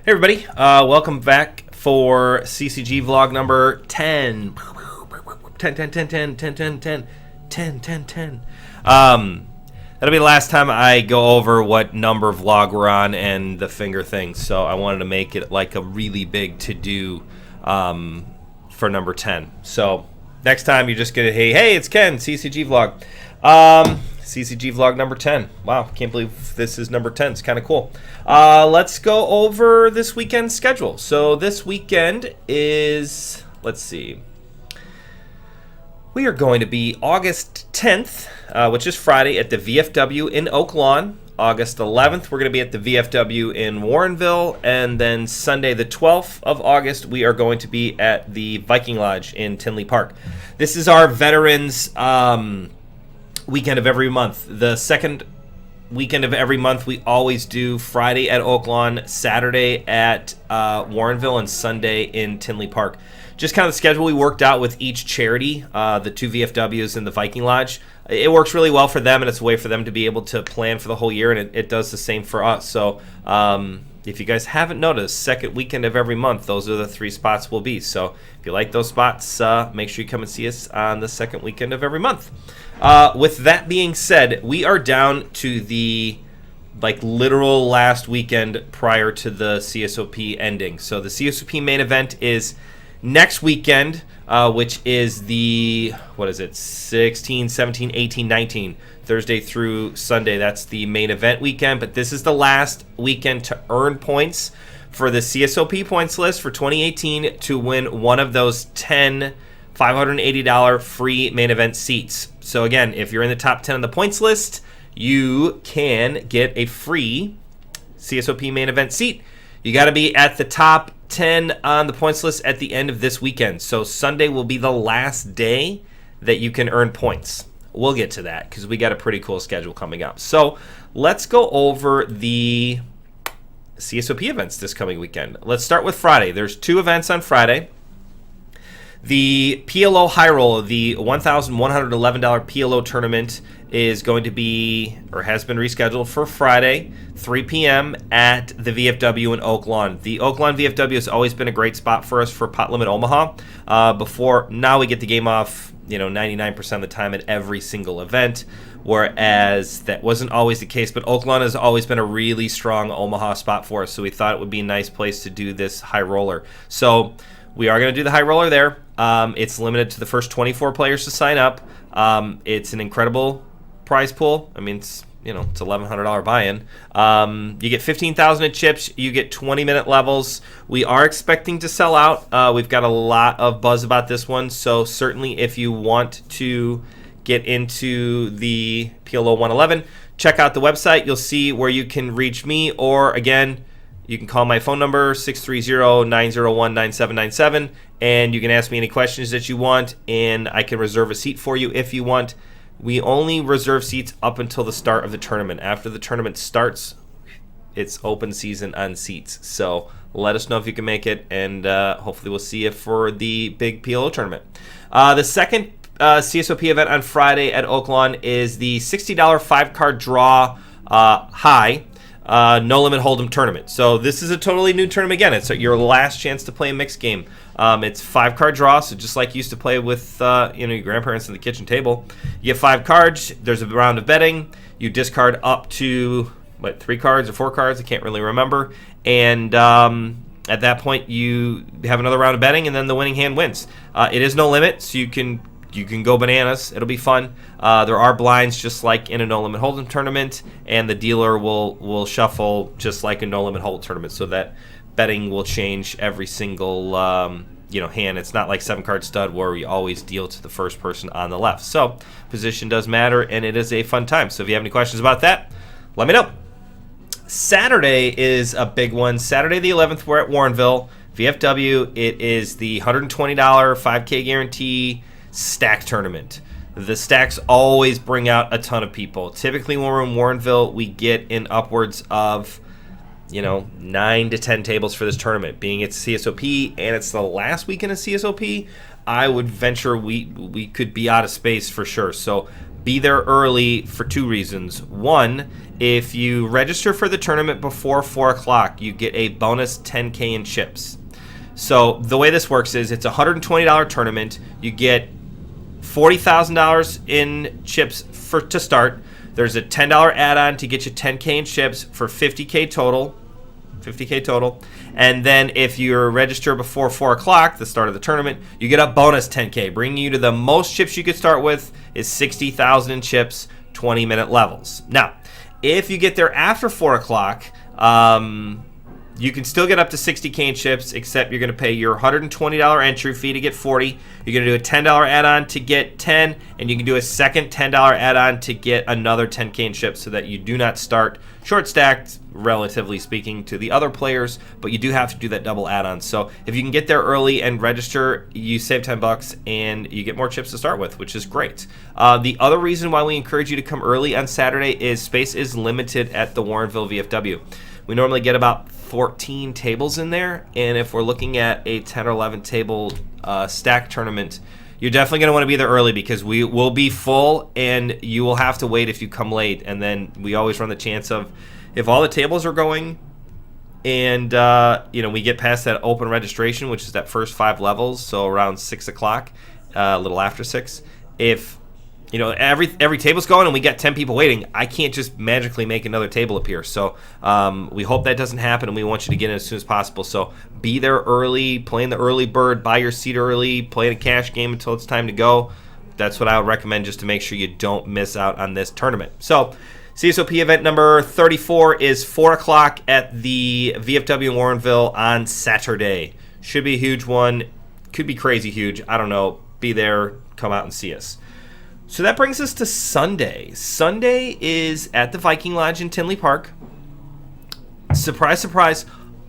Hey everybody, welcome back for CCG vlog number 10. 10, 10, 10, 10, 10, 10, 10, 10, 10, 10. That'll be the last time I go over what number vlog we're on and the finger thing, so I wanted to make it like a really big to-do for number 10. So next time you're just gonna, hey, it's Ken, CCG vlog. CCG vlog number 10. Wow, can't believe this is number 10. It's kind of cool. Let's go over this weekend's schedule. So this weekend is, let's see. We are going to be August 10th, which is Friday, at the VFW in Oak Lawn. August 11th, we're going to be at the VFW in Warrenville. And then Sunday, the 12th of August, we are going to be at the Viking Lodge in Tinley Park. This is our veterans weekend of every month. The second weekend of every month, we always do Friday at Oak Lawn, Saturday at Warrenville, and Sunday in Tinley Park. Just kind of the schedule we worked out with each charity, the two VFWs and the Viking Lodge. It works really well for them, and it's a way for them to be able to plan for the whole year, and it does the same for us. So if you guys haven't noticed, second weekend of every month, those are the three spots we'll be. So if you like those spots, make sure you come and see us on the second weekend of every month. With that being said, we are down to the literal last weekend prior to the CSOP ending. So the CSOP main event is next weekend, which is the, 16, 17, 18, 19, Thursday through Sunday. That's the main event weekend, but this is the last weekend to earn points for the CSOP points list for 2018 to win one of those 10 $580 free main event seats. So again, if you're in the top 10 on the points list, you can get a free CSOP main event seat. You got to be at the top 10 on the points list at the end of this weekend. So Sunday will be the last day that you can earn points. We'll get to that because we got a pretty cool schedule coming up. So let's go over the CSOP events this coming weekend. Let's start with Friday. There's two events on Friday. The PLO High Roller, the $1,111 PLO tournament, is going to be, or has been rescheduled for Friday, 3 p.m. at the VFW in Oak Lawn. The Oak Lawn VFW has always been a great spot for us for Pot Limit Omaha. Now we get the game off 99% of the time at every single event, whereas that wasn't always the case. But Oak Lawn has always been a really strong Omaha spot for us, so we thought it would be a nice place to do this High Roller. So we are going to do the High Roller there. It's limited to the first 24 players to sign up. It's an incredible prize pool. I mean, it's $1,100 buy-in. You get 15,000 in chips. You get 20-minute levels. We are expecting to sell out. We've got a lot of buzz about this one. So certainly, if you want to get into the PLO 111, check out the website. You'll see where you can reach me, or again, you can call my phone number, 630-901-9797, and you can ask me any questions that you want, and I can reserve a seat for you if you want. We only reserve seats up until the start of the tournament. After the tournament starts, it's open season on seats. So let us know if you can make it, and hopefully we'll see you for the big PLO tournament. The second CSOP event on Friday at Oak Lawn is the $60 5-card draw high. No Limit Hold'em tournament. So this is a totally new tournament again. It's your last chance to play a mixed game. It's 5-card draw, so just like you used to play with your grandparents in the kitchen table. You get 5 cards. There's a round of betting. You discard up to 3 cards or 4 cards. I can't really remember. And at that point, you have another round of betting, and then the winning hand wins. It is no limit, so you can go bananas. It'll be fun. There are blinds just like in a No Limit Hold'em tournament, and the dealer will shuffle just like a No Limit Hold tournament, so that betting will change every single hand. It's not like 7-card stud where we always deal to the first person on the left. So position does matter, and it is a fun time. So if you have any questions about that, let me know. Saturday is a big one. Saturday the 11th, we're at Warrenville VFW. It is the $120 5K guarantee stack tournament. The stacks always bring out a ton of people. Typically when we're in Warrenville, we get in upwards of 9 to 10 tables for this tournament. Being it's CSOP and it's the last weekend of CSOP, I would venture we could be out of space for sure. So be there early for 2 reasons. One, if you register for the tournament before 4 o'clock, you get a bonus 10K in chips. So the way this works is it's a $120 tournament. You get $40,000 in chips to start. There's a $10 add-on to get you 10K in chips for 50K total. And then if you're registered before 4 o'clock, the start of the tournament, you get a bonus 10K, bringing you to the most chips you could start with is 60,000 in chips, 20-minute levels. Now, if you get there after 4 o'clock, you can still get up to 60K in chips, except you're going to pay your $120 entry fee to get 40. You're going to do a $10 add-on to get 10, and you can do a second $10 add-on to get another 10K in chips so that you do not start short-stacked, relatively speaking, to the other players, but you do have to do that double add-on. So if you can get there early and register, you save $10 and you get more chips to start with, which is great. The other reason why we encourage you to come early on Saturday is space is limited at the Warrenville VFW. We normally get about 14 tables in there, and if we're looking at a 10 or 11 table stack tournament, you're definitely going to want to be there early because we will be full and you will have to wait if you come late. And then we always run the chance of, if all the tables are going and we get past that open registration, which is that first 5 levels, so around 6 o'clock, a little after 6, if every table's going and we got 10 people waiting, I can't just magically make another table appear. So we hope that doesn't happen, and we want you to get in as soon as possible. So be there early, playing the early bird, buy your seat early, play a cash game until it's time to go. That's what I would recommend, just to make sure you don't miss out on this tournament. So CSOP event number 34 is 4 o'clock at the VFW in Warrenville on Saturday. Should be a huge one. Could be crazy huge. I don't know. Be there. Come out and see us. So that brings us to Sunday. Sunday is at the Viking Lodge in Tinley Park. Surprise, surprise,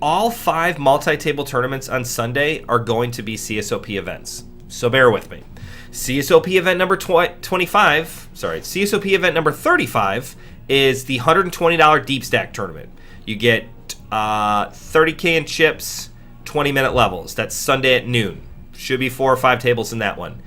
all 5 multi-table tournaments on Sunday are going to be CSOP events. So bear with me. CSOP event number 35 is the $120 deep stack tournament. You get 30K in chips, 20-minute levels. That's Sunday at noon. Should be 4 or 5 tables in that one.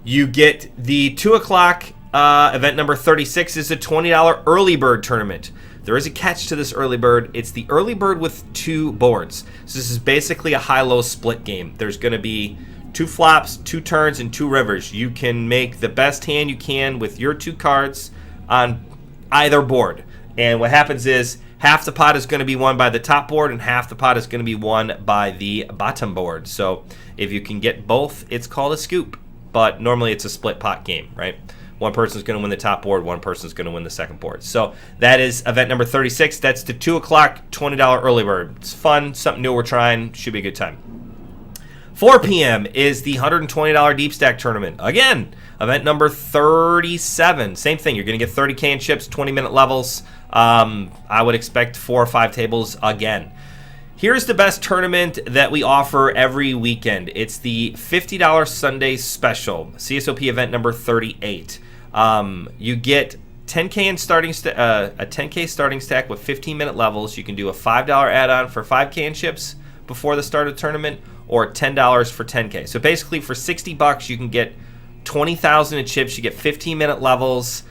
You get the 2 o'clock event number 36 is a $20 early bird tournament. There is a catch to this early bird. It's the early bird with 2 boards. So this is basically a high-low split game. There's going to be 2 flops, 2 turns, and 2 rivers. You can make the best hand you can with your 2 cards on either board. And what happens is half the pot is going to be won by the top board and half the pot is going to be won by the bottom board. So if you can get both, it's called a scoop. But normally it's a split pot game, right? One person's going to win the top board, one person's going to win the second board. So that is event number 36. That's the 2 o'clock $20 early bird. It's fun, something new we're trying. Should be a good time. 4 p.m. is the $120 deep stack tournament. Again, event number 37. Same thing. You're going to get 30K in chips, 20-minute levels. I would expect 4 or 5 tables again. Here's the best tournament that we offer every weekend. It's the $50 Sunday Special, CSOP event number 38. You get 10K in starting a 10K starting stack with 15-minute levels. You can do a $5 add-on for 5K in chips before the start of the tournament, or $10 for 10K. So basically, for $60, you can get 20,000 in chips. You get 15-minute levels.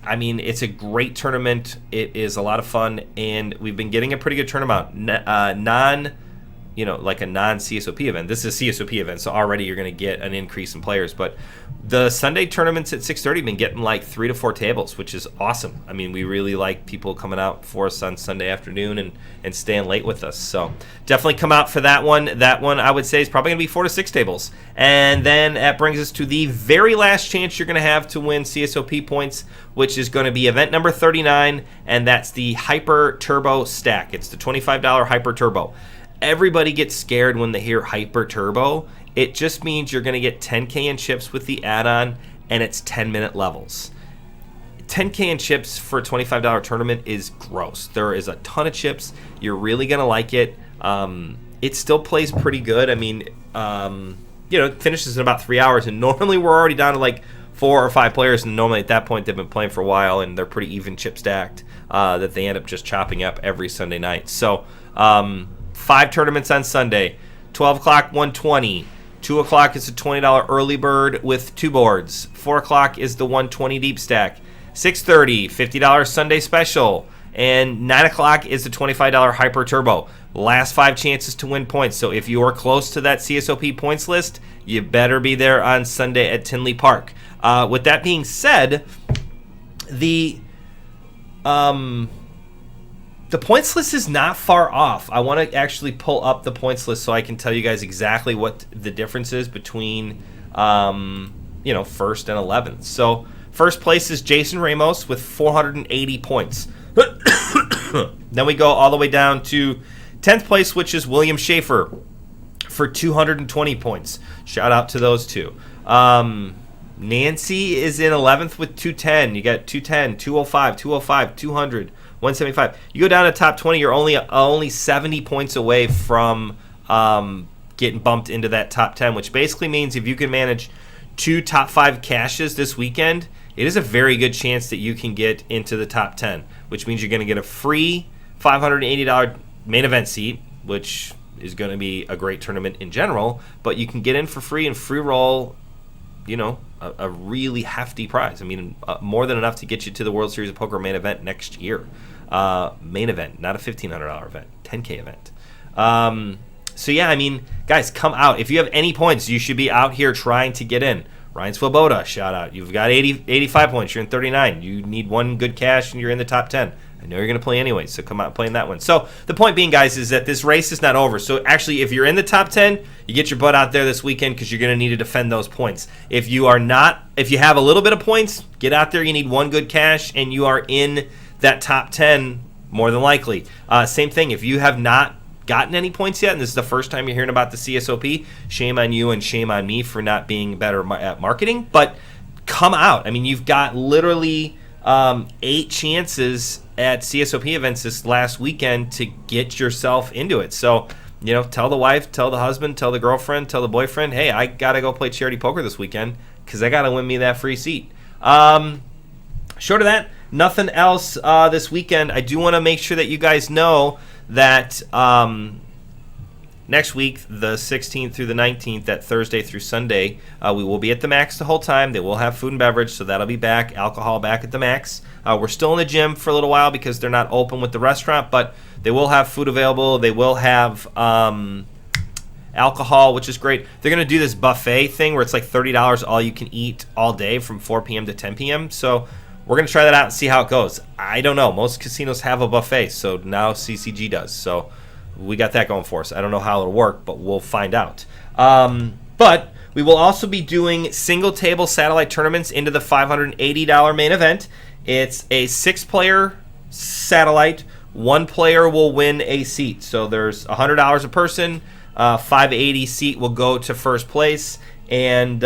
I mean, it's a great tournament. It is a lot of fun, and we've been getting a pretty good turnabout. Like a non-CSOP event. This is a CSOP event, so already you're going to get an increase in players. But the Sunday tournaments at 6:30 have been getting like 3 to 4 tables, which is awesome. I mean, we really like people coming out for us on Sunday afternoon and staying late with us. So definitely come out for that one. That one, I would say, is probably going to be 4 to 6 tables. And then that brings us to the very last chance you're going to have to win CSOP points, which is going to be event number 39, and that's the Hyper Turbo Stack. It's the $25 Hyper Turbo. Everybody gets scared when they hear Hyper Turbo. It just means you're going to get 10K in chips with the add-on, and it's 10-minute levels. 10K in chips for a $25 tournament is gross. There is a ton of chips. You're really going to like it. It still plays pretty good. I mean, it finishes in about 3 hours, and normally we're already down to like 4 or 5 players, and normally at that point they've been playing for a while, and they're pretty even chip stacked that they end up just chopping up every Sunday night. So 5 tournaments on Sunday, 12 o'clock 120, 2 o'clock is the $20 early bird with 2 boards. 4 o'clock is the 120 deep stack. 6:30, $50 Sunday special. And 9 o'clock is the $25 hyper turbo. Last 5 chances to win points. So if you are close to that CSOP points list, you better be there on Sunday at Tinley Park. With that being said, the points list is not far off. I want to actually pull up the points list so I can tell you guys exactly what the difference is between, first and 11th. So first place is Jason Ramos with 480 points. Then we go all the way down to 10th place, which is William Schaefer for 220 points. Shout out to those two. Nancy is in 11th with 210. You got 210, 205, 205, 200, 175. You go down to top 20, you're only 70 points away from getting bumped into that top 10, which basically means if you can manage 2 top 5 cashes this weekend, it is a very good chance that you can get into the top 10, which means you're going to get a free $580 main event seat, which is going to be a great tournament in general, but you can get in for free and free roll, a really hefty prize. I mean, more than enough to get you to the World Series of Poker main event next year. Main event, not a $1,500 event, $10K event. So yeah, I mean, guys, come out. If you have any points, you should be out here trying to get in. Ryan Swoboda, shout out. You've got 85 points. You're in 39. You need 1 good cash, and you're in the top 10. I know you're going to play anyway, so come out and play in that one. So the point being, guys, is that this race is not over. So actually, if you're in the top 10, you get your butt out there this weekend because you're going to need to defend those points. If you have a little bit of points, get out there. You need 1 good cash, and you are in that top 10 more than likely. Same thing. If you have not gotten any points yet, and this is the first time you're hearing about the CSOP, shame on you and shame on me for not being better at marketing. But come out. I mean, you've got literally 8 chances at CSOP events this last weekend to get yourself into it. So, tell the wife, tell the husband, tell the girlfriend, tell the boyfriend, hey, I got to go play charity poker this weekend because I got to win me that free seat. Short of that, nothing else this weekend. I do want to make sure that you guys know that next week, the 16th through the 19th, that Thursday through Sunday, we will be at the Max the whole time. They will have food and beverage, so that'll be back. Alcohol back at the Max. We're still in the gym for a little while because they're not open with the restaurant, but they will have food available. They will have alcohol, which is great. They're going to do this buffet thing where it's like $30 all you can eat all day from 4 p.m. to 10 p.m. So we're going to try that out and see how it goes. I don't know. Most casinos have a buffet, so now CCG does. So we got that going for us. I don't know how it'll work, but we'll find out. But we will also be doing single table satellite tournaments into the $580 main event. It's a 6-player satellite. 1 player will win a seat. So there's $100 a person. 580 seat will go to first place. And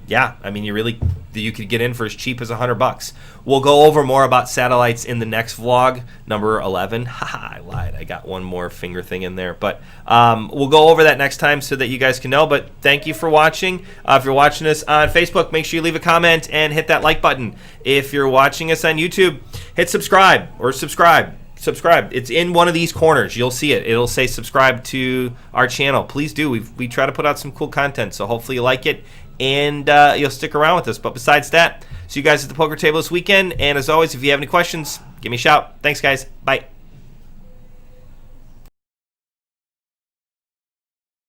yeah, I mean, you could get in for as cheap as $100. We'll go over more about satellites in the next vlog, number 11. Haha, I lied. I got one more finger thing in there. But we'll go over that next time so that you guys can know. But thank you for watching. If you're watching us on Facebook, make sure you leave a comment and hit that like button. If you're watching us on YouTube, hit subscribe or subscribe. It's in one of these corners. You'll see it. It'll say subscribe to our channel. Please do. We try to put out some cool content, so hopefully you like it and you'll stick around with us. But besides that, see you guys at the poker table this weekend. And as always, if you have any questions, give me a shout. Thanks, guys. Bye.